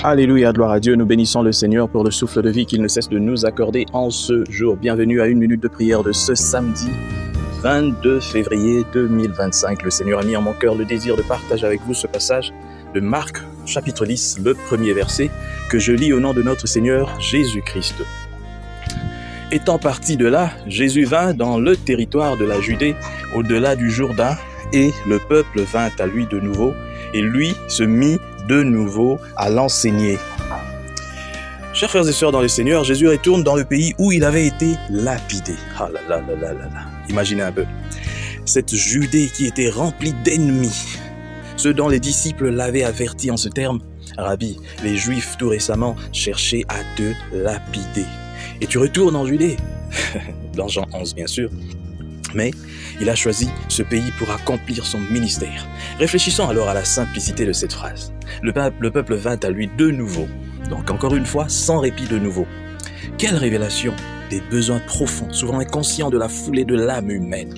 Alléluia, gloire à Dieu, nous bénissons le Seigneur pour le souffle de vie qu'il ne cesse de nous accorder en ce jour. Bienvenue à une minute de prière de ce samedi 22 février 2025. Le Seigneur a mis en mon cœur le désir de partager avec vous ce passage de Marc, chapitre 10, le premier verset, que je lis au nom de notre Seigneur Jésus-Christ. Étant parti de là, Jésus vint dans le territoire de la Judée, au-delà du Jourdain, et le peuple vint à lui de nouveau, et lui se mit de nouveau à l'enseigner. Chers frères et sœurs dans le Seigneur, Jésus retourne dans le pays où il avait été lapidé. Ah là là là là là là. Imaginez un peu. Cette Judée qui était remplie d'ennemis. Ceux dont les disciples l'avaient averti en ce terme. Rabbi, les Juifs tout récemment cherchaient à te lapider. Et tu retournes en Judée. Dans Jean 11 bien sûr. Mais il a choisi ce pays pour accomplir son ministère. Réfléchissons alors à la simplicité de cette phrase. Le peuple vint à lui de nouveau. Donc encore une fois, sans répit de nouveau. Quelle révélation des besoins profonds, souvent inconscients de la foulée de l'âme humaine.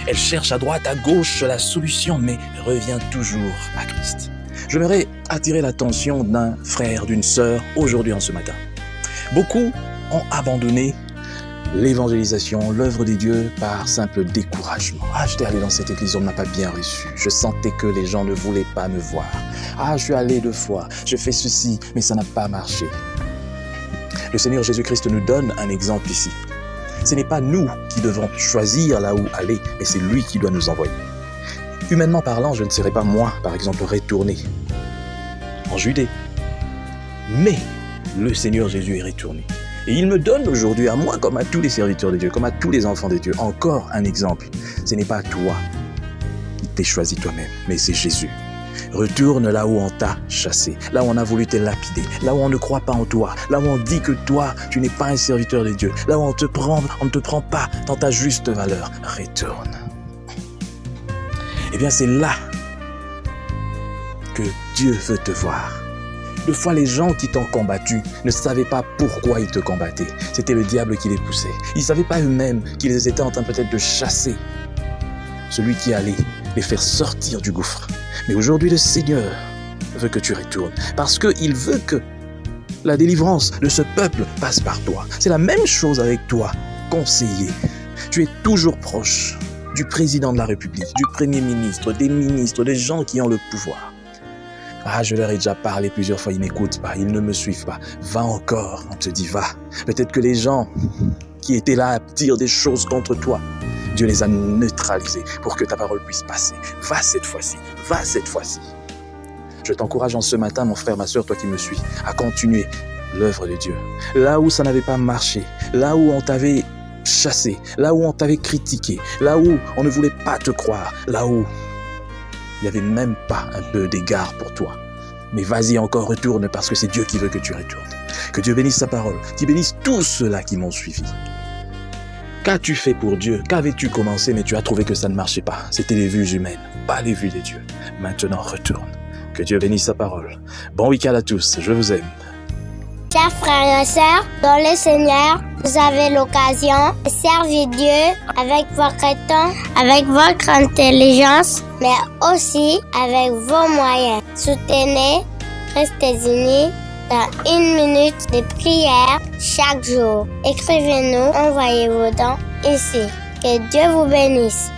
Elle cherche à droite, à gauche la solution, mais revient toujours à Christ. J'aimerais attirer l'attention d'un frère, d'une sœur, aujourd'hui en ce matin. Beaucoup ont abandonné l'évangélisation, l'œuvre des dieux par simple découragement. Ah, j'étais allé dans cette église, on ne m'a pas bien reçu. Je sentais que les gens ne voulaient pas me voir. Ah, je suis allé 2 fois, je fais ceci, mais ça n'a pas marché. Le Seigneur Jésus-Christ nous donne un exemple ici. Ce n'est pas nous qui devons choisir là où aller, mais c'est lui qui doit nous envoyer. Humainement parlant, je ne serais pas moi, par exemple, retourné en Judée. Mais le Seigneur Jésus est retourné. Et il me donne aujourd'hui à moi, comme à tous les serviteurs de Dieu, comme à tous les enfants de Dieu, encore un exemple. Ce n'est pas toi qui t'es choisi toi-même, mais c'est Jésus. Retourne là où on t'a chassé, là où on a voulu te lapider, là où on ne croit pas en toi, là où on dit que toi, tu n'es pas un serviteur de Dieu, là où on ne te prend pas dans ta juste valeur. Retourne. Eh bien, c'est là que Dieu veut te voir. 2 fois, les gens qui t'ont combattu ne savaient pas pourquoi ils te combattaient. C'était le diable qui les poussait. Ils ne savaient pas eux-mêmes qu'ils étaient en train peut-être de chasser celui qui allait les faire sortir du gouffre. Mais aujourd'hui, le Seigneur veut que tu retournes parce qu'il veut que la délivrance de ce peuple passe par toi. C'est la même chose avec toi, conseiller. Tu es toujours proche du président de la République, du Premier ministre, des gens qui ont le pouvoir. Ah, je leur ai déjà parlé plusieurs fois, ils n'écoutent pas, ils ne me suivent pas. Va encore, on te dit va. Peut-être que les gens qui étaient là à dire des choses contre toi, Dieu les a neutralisés pour que ta parole puisse passer. Va cette fois-ci, va cette fois-ci. Je t'encourage en ce matin, mon frère, ma soeur, toi qui me suis, à continuer l'œuvre de Dieu. Là où ça n'avait pas marché, là où on t'avait chassé, là où on t'avait critiqué, là où on ne voulait pas te croire, là où il n'y avait même pas un peu d'égard pour toi. Mais vas-y encore, retourne parce que c'est Dieu qui veut que tu retournes. Que Dieu bénisse sa parole, qu'il bénisse tous ceux-là qui m'ont suivi. Qu'as-tu fait pour Dieu? Qu'avais-tu commencé mais tu as trouvé que ça ne marchait pas? C'était les vues humaines, pas les vues des dieux. Maintenant, retourne. Que Dieu bénisse sa parole. Bon week-end à tous, je vous aime. Chers frères et sœurs, dans le Seigneur, vous avez l'occasion de servir Dieu avec votre temps, avec votre intelligence, mais aussi avec vos moyens. Soutenez, restez unis dans 1 minute de prière chaque jour. Écrivez-nous, envoyez vos dons ici. Que Dieu vous bénisse.